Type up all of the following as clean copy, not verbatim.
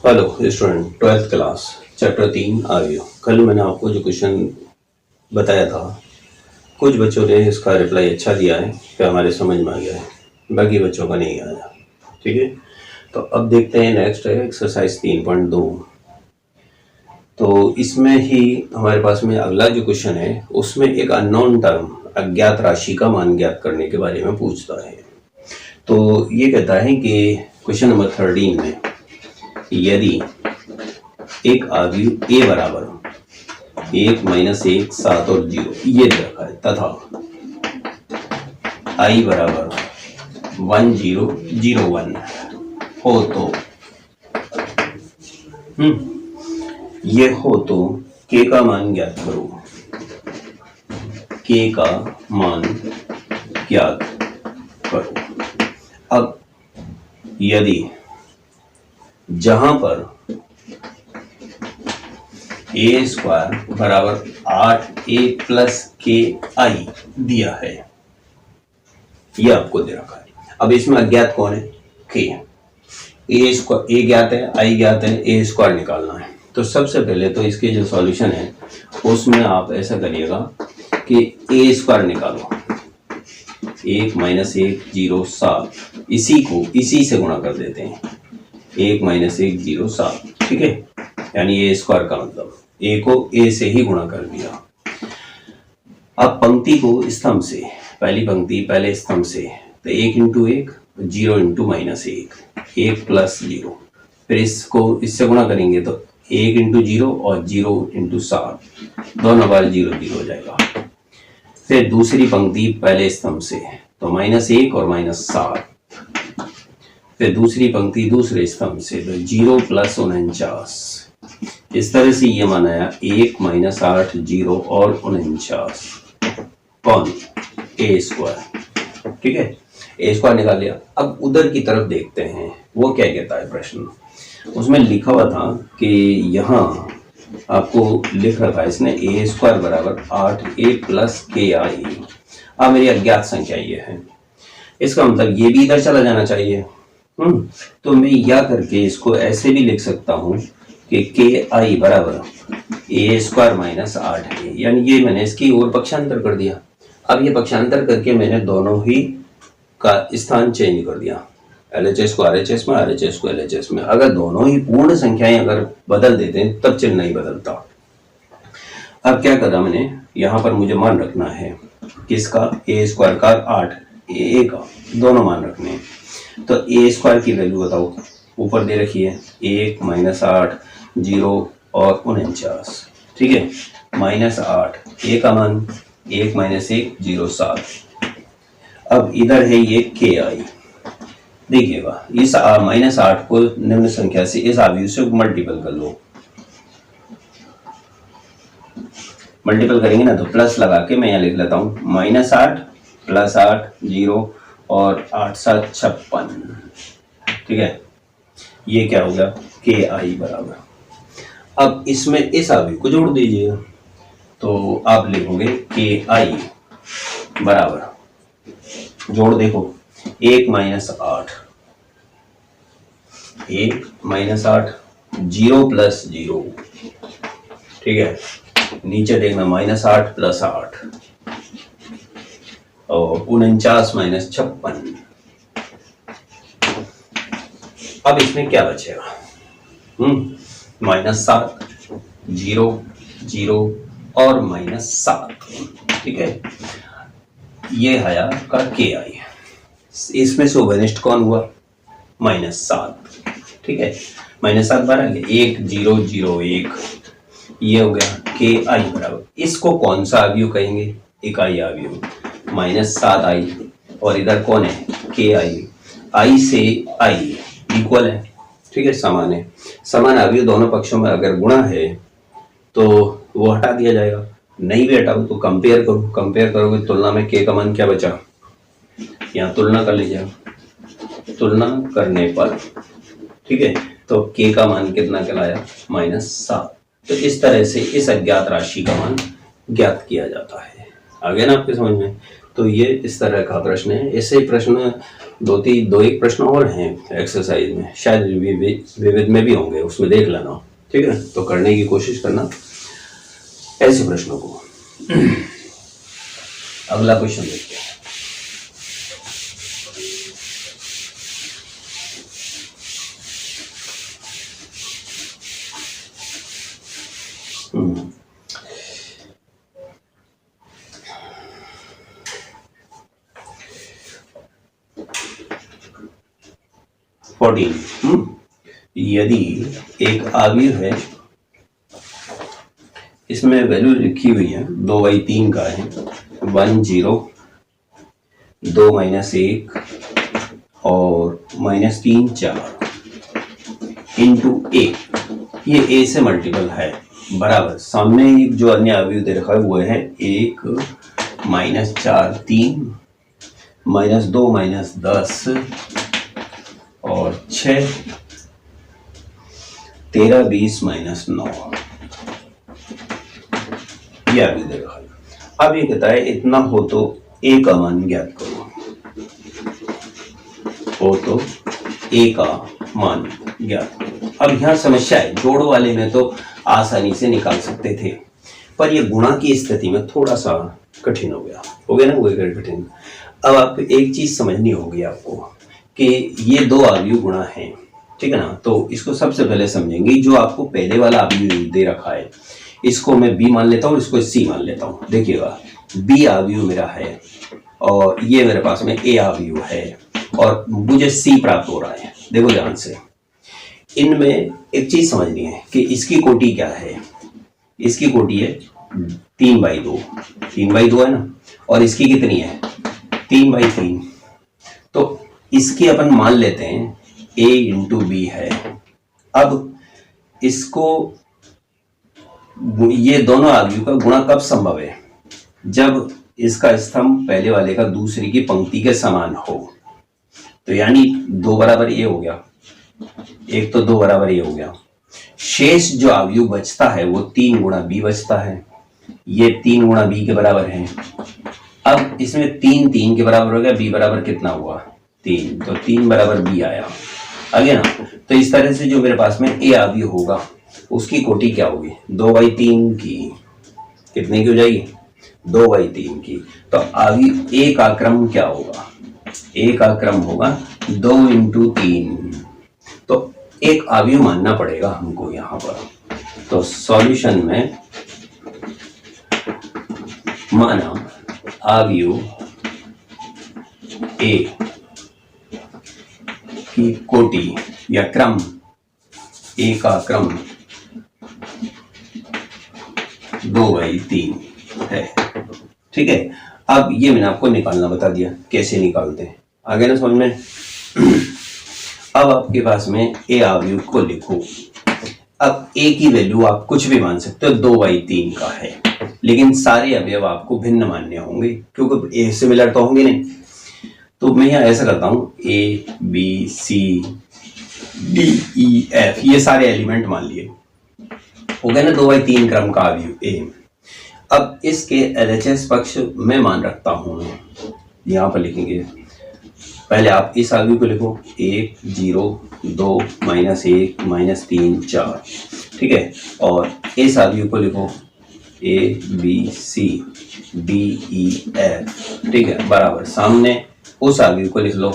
Hello student, 12th class, chapter 3 आर्य। कल मैंने आपको जो क्वेश्चन बताया था, कुछ बच्चों ने इसका रिप्लाई अच्छा दिया है कि हमारे समझ में आ गया है, बाकी बच्चों का नहीं आया। ठीक है, तो अब देखते हैं। नेक्स्ट है एक्सरसाइज 3.2। तो इसमें ही हमारे पास में अगला जो क्वेश्चन है, उसमें एक अननोन टर्म, अज्ञात राशि का मान ज्ञात करने के बारे में पूछता है। तो ये कहता है कि क्वेश्चन नंबर 13 में, यदि एक अवयव ए बराबर 1 - 1 7 और 0 ये दे रखा है, तथा आई बराबर 1 0 0 1 हो तो ये हो तो के का मान ज्ञात करो। के का मान ज्ञात करो। अब यदि जहां पर ए स्क्वायर बराबर 8a प्लस के आई दिया है, यह आपको दे रखा है। अब इसमें अज्ञात कौन है? के। ए स्क्वायर, ए ज्ञात है, आई ज्ञात है, ए स्क्वायर निकालना है। तो सबसे पहले तो इसके जो सॉल्यूशन है उसमें आप ऐसा करिएगा कि ए स्क्वायर निकालो। 1 - 1 0 7, इसी को इसी से गुणा कर देते हैं। 1 - 1 0 7, ठीक है। यानी ए स्क्वायर का मतलब ए को ए से ही गुणा कर दिया। अब पंक्ति को स्तंभ से, पहली पंक्ति पहले स्तंभ से, तो 1 × 1 0 × -1 1 प्लस 0, फिर इसको इससे गुणा करेंगे तो 1 × 0 और 0 × 7, दोनों बार 0 0 हो जाएगा। फिर दूसरी पंक्ति पहले स्तंभ से, तो -1 और -7, फिर दूसरी पंक्ति दूसरे स्तंभ से, तो 0 + 49। इस तरह से ये माना 1 - 8 0 और 49 कौन? ए स्क्वायर। ठीक है, ए स्क्वायर निकाल लिया। अब उधर की तरफ देखते हैं वो क्या कहता है प्रश्न। उसमें लिखा हुआ था कि यहाँ आपको लिख रखा है इसने ए स्क्वायर बराबर 8a प्लस के आई। अब मेरी अज्ञात संख्या ये है, इसका मतलब ये भी इधर चला जाना चाहिए। तो मैं या करके इसको ऐसे भी लिख सकता हूँ कि के आई बराबर ए स्क्वायर माइनस 8a, यानी ये मैंने इसकी ओर पक्षांतर कर दिया। अब ये पक्षांतर करके मैंने दोनों ही का स्थान चेंज कर दिया, LHS को RHS में, RHS को LHS में। अगर दोनों ही पूर्ण संख्याएं अगर बदल देते हैं तब चिन्ह नहीं बदलता। अब क्या करा मैंने, यहाँ पर मुझे मान रखना है किसका? ए स्क्वायर का 8, ए का, दोनों मान रखने हैं। तो ए स्क्वायर की वैल्यू बताओ, ऊपर दे रखी है 1 - 8 0 और 49, ठीक है। -8 ए का मान 1 - 1 0 7। अब इधर है ये के आई, देखिएगा इस -8 को निम्न संख्या से इस अवयव से मल्टीपल कर लो। मल्टीपल करेंगे ना तो प्लस लगा के मैं यहाँ लिख लेता हूँ -8 + 8 0 और 8 7 56, ठीक है। ये क्या होगा? के आई बराबर, अब इसमें इस अवयव को जोड़ दीजिएगा तो आप लिखोगे के आई बराबर, जोड़ देखो 1 - 8 1 - 8 0 + 0, ठीक है। नीचे देखना -8 + 8 और 49 - 56। अब इसमें क्या बचेगा? -7 0 0 और -7, ठीक है। ये है आपका के आई। इसमें से ओवरनिस्ट कौन हुआ? -7, ठीक है। -7 बार आ गया, 1 0 0 1, ये हो गया के आई बराबर। इसको कौन सा अवयव कहेंगे? इकाई अवयव। -7 आई और इधर कौन है? के आई। आई से आई इक्वल है, ठीक है, समान है। समान अवयव दोनों पक्षों में अगर गुणा है तो वो हटा दिया जाएगा, नहीं भी हटाओ तो कंपेयर करो। कंपेयर करोगे तुलना में के का मान क्या बचा? यहाँ तुलना कर लीजिए, तुलना करने पर, ठीक है, तो के का मान कितना कहलाया? -7। तो इस तरह से इस अज्ञात राशि का मान ज्ञात किया जाता है। आ गया ना आपके समझ में? तो ये इस तरह का प्रश्न है। ऐसे प्रश्न दो एक प्रश्न और हैं एक्सरसाइज में, शायद विविध में भी होंगे, उसमें देख लेना, ठीक है। तो करने की कोशिश करना ऐसे प्रश्नों को। अगला क्वेश्चन देखते हैं। यदि एक आव्यूह है, इसमें वैल्यू लिखी हुई है 2/3 का है, 1 0 2 -1 और -3 4 इंटू ए, ये ए से मल्टीपल है, बराबर सामने एक जो अन्य अवयव दे रखा है वो है 1 -4 3 -2 -10 और 6 13 20 -9, ये अवयव दे रखा है। अब ये कहता है इतना हो तो ए का मान ज्ञात करो, हो तो ए का मान ज्ञात करो। अब यहाँ समस्या है, जोड़ वाले में तो आसानी से निकाल सकते थे, पर ये गुणा की स्थिति में थोड़ा सा कठिन हो गया ना, वो कठिन। अब आप एक चीज समझनी होगी आपको कि ये दो अवयव गुणा हैं, ठीक है ना। तो इसको सबसे पहले समझेंगे, जो आपको पहले वाला अवयव दे रखा है इसको मैं बी मान लेता हूँ, इसको सी मान लेता हूँ। देखिएगा बी अवयव मेरा है और ये मेरे पास में ए अवयव है और मुझे सी प्राप्त हो रहा है। देखो ध्यान से, इनमें एक चीज समझनी है कि इसकी कोटि क्या है। इसकी कोटि है 3/2, 3/2 है ना, और इसकी कितनी है 3/3। तो इसकी अपन मान लेते हैं a इंटू बी है। अब इसको, ये दोनों अवयव का गुणा कब संभव है, जब इसका स्तंभ पहले वाले का दूसरी की पंक्ति के समान हो। तो यानी 2 बराबर ए हो गया, एक तो 2 बराबर ए हो गया। शेष जो अवयव बचता है वो 3 गुणा बी बचता है, ये 3 गुणा बी के बराबर है। अब इसमें 3 3 के बराबर हो गया, बी बराबर कितना हुआ 3, तो 3 बराबर बी आया, आ गया ना। तो इस तरह से जो मेरे पास में ए अवयव होगा उसकी कोटि क्या होगी 2/3 की, कितने की हो जाएगी 2/3 की। तो अवयव ए का क्रम क्या होगा, ए का क्रम होगा 2 इंटू 3। तो एक अवयव मानना पड़ेगा हमको यहां पर। तो सॉल्यूशन में माना अवयव ए की कोटि या क्रम, ए का क्रम 2/3 है, ठीक है। अब ये मैंने आपको निकालना बता दिया, कैसे निकालते हैं, आगे ना समझ में। अब आपके पास में ए अवयव को लिखो। अब ए की वैल्यू आप कुछ भी मान सकते हो, 2/3 का है, लेकिन सारे अवयव आपको भिन्न मानने होंगे क्योंकि ए सिमिलर तो होंगे नहीं। तो मैं यहाँ ऐसा करता हूँ A B C D E F, ये सारे एलिमेंट मान लिए, हो गया ना 2/3 क्रम का अवयव ए। अब इसके एलएचएस पक्ष में मान रखता हूँ, यहाँ पर लिखेंगे। पहले आप इस अवयव को लिखो 1 0 2 -1 -3 4, ठीक है। और इस अवयव को लिखो A B C D E F, ठीक है, बराबर सामने उस अवयव को लिख लो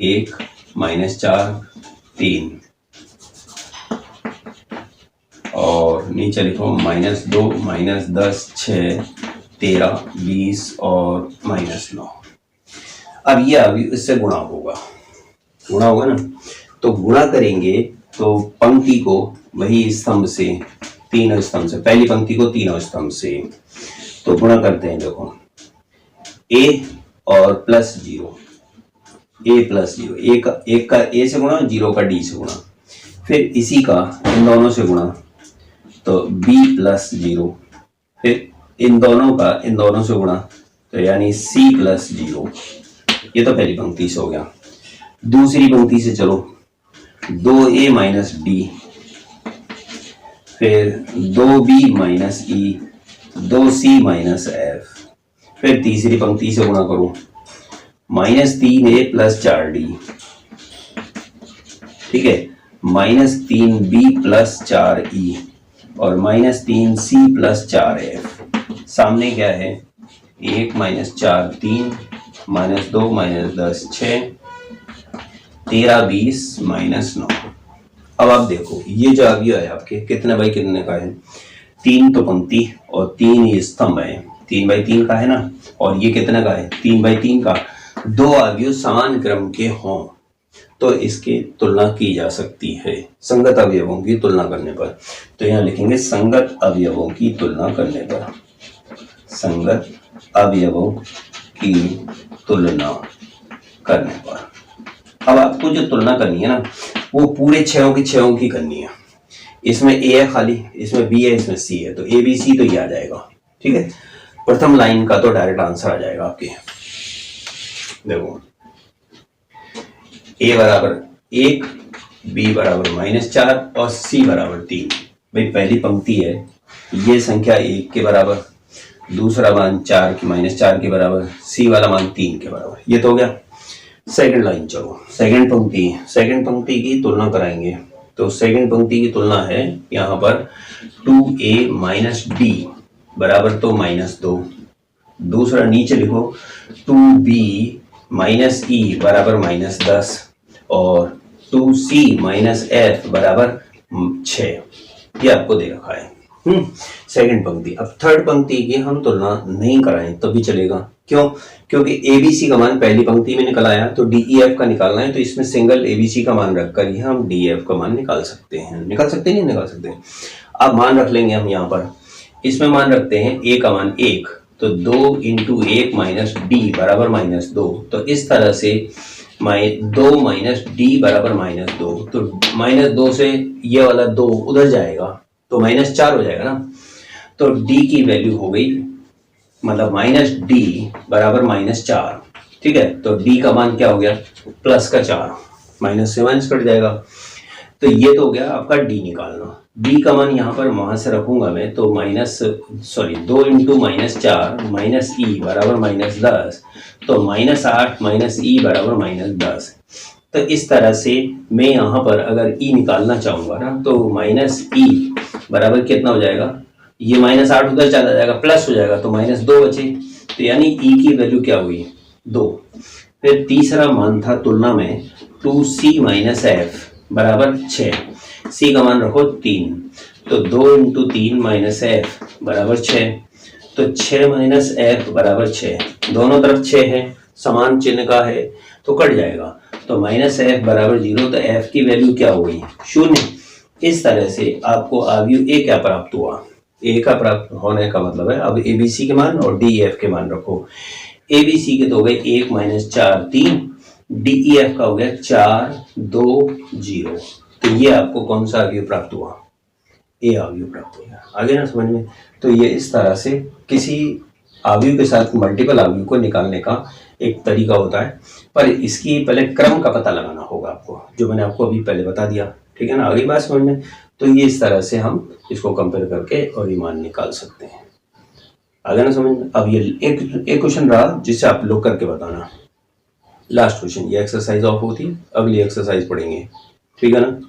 1 -4 3 और नीचे लिखो -2 -10 6 13 20 और -9। अब ये अभी इससे गुणा होगा ना। तो गुणा करेंगे तो पंक्ति को वही स्तंभ से, तीनों स्तंभ से, पहली पंक्ति को तीनों स्तंभ से, तो गुणा करते हैं। देखो a और +0, a + 0, एक का a से गुणा, 0 का d से गुणा, फिर इसी का इन दोनों से गुणा तो b + 0, फिर इन दोनों का इन दोनों से गुणा तो यानी c + 0। ये तो पहली पंक्ति से हो गया। दूसरी पंक्ति से चलो 2a - d, फिर 2b - e, 2c - f, फिर तीसरी पंक्ति से गुणा करो, -3a + 4d, ठीक है, -3b + 4e और -3c + 4f। सामने क्या है, 1 - 4 3, -2 - 10 6, 13 20 -9। अब आप देखो ये जो अवयव है आपके कितने बाई कितने का है, 3 तो पंक्ति और 3 ये स्तंभ है, 3 बाई 3 का है ना, और ये कितने का है, 3 बाई 3 का। दो अवयव समान क्रम के हों तो इसकी तुलना की जा सकती है संगत अवयवों की तुलना करने पर। तो यहाँ लिखेंगे संगत अवयवों की तुलना करने पर, संगत अवयवों की तुलना करने पर। अब आपको जो तुलना करनी है ना वो पूरे छहों की करनी है। इसमें ए है खाली, इसमें बी है, इसमें सी है, तो ए बी सी तो ये आ जाएगा, ठीक है। प्रथम लाइन का तो डायरेक्ट आंसर आ जाएगा आपके। देखो ए बराबर 1, बी बराबर -4 और सी बराबर 3। भाई पहली पंक्ति है, ये संख्या 1 के बराबर, दूसरा मान -4 के बराबर, सी वाला मान 3 के बराबर, ये तो हो गया। सेकंड लाइन चलो, सेकंड पंक्ति की तुलना कराएंगे। तो सेकंड पंक्ति की तुलना है यहाँ पर 2a - d बराबर तो -2, दूसरा नीचे लिखो 2b - e बराबर -10 और 2c - f बराबर 6। ये आपको दे रखा है सेकंड पंक्ति। अब थर्ड पंक्ति की हम तुलना नहीं कराएं तो भी चलेगा, क्यों, क्योंकि एबीसी का मान पहली पंक्ति में निकल आया, तो डीईएफ का निकालना है, तो इसमें सिंगल एबीसी का मान रखकर ही हम डीएफ का मान निकाल सकते हैं। नहीं निकाल सकते। अब मान रख लेंगे हम यहाँ पर, इसमें मान रखते हैं ए का मान 1, तो 2 × 1 - d बराबर -2, तो इस तरह से 2 - d बराबर -2, तो -2 से ये वाला 2 उधर जाएगा तो -4 हो जाएगा ना, तो d की वैल्यू हो गई, मतलब -d बराबर -4, ठीक है। तो d का मान क्या हो गया, +4, माइनस से माइनस कट जाएगा, तो ये तो हो गया आपका d निकालना। d का मान यहाँ पर वहां से रखूंगा मैं, तो 2 × -4 - e बराबर -10, तो -8 - e बराबर -10। तो इस तरह से मैं यहाँ पर अगर e निकालना चाहूंगा ना, तो -e बराबर कितना हो जाएगा, ये -8 उधर चला जाएगा, प्लस हो जाएगा, तो -2 बचे, तो यानी e की वैल्यू क्या हुई, 2। फिर तीसरा मान था तुलना में 2c - f बराबर 6, c का मान रखो 3, तो 2 × 3 - f बराबर 6, तो 6 - f बराबर 6, दोनों तरफ 6 है, समान चिन्ह का है तो कट जाएगा, तो -f बराबर 0, तो f की वैल्यू क्या हो गई, 0। इस तरह से आपको अवयव ए क्या प्राप्त हुआ, ए का प्राप्त होने का मतलब है अब एबीसी के मान और डीईएफ के मान रखो। एबीसी के तो हो गए 1 - 4 3, डीईएफ का हो गया 4 2 0, तो ये आपको कौन सा अवयव प्राप्त हुआ, ए अवयव प्राप्त हो गया। आगे ना समझ में, तो ये इस तरह से किसी अवयव के साथ मल्टीपल अवयव को निकालने का एक तरीका होता है, पर इसकी पहले क्रम का पता लगाना होगा आपको, जो मैंने आपको अभी पहले बता दिया, ठीक है ना। अगली बात समझ में, तो ये इस तरह से हम इसको कंपेयर करके और ये मान निकाल सकते हैं। आगे ना समझ में। अब ये एक क्वेश्चन रहा जिसे आप लोग करके बताना, लास्ट क्वेश्चन, ये एक्सरसाइज ऑफ होती है, अगली एक्सरसाइज पढ़ेंगे, ठीक है ना।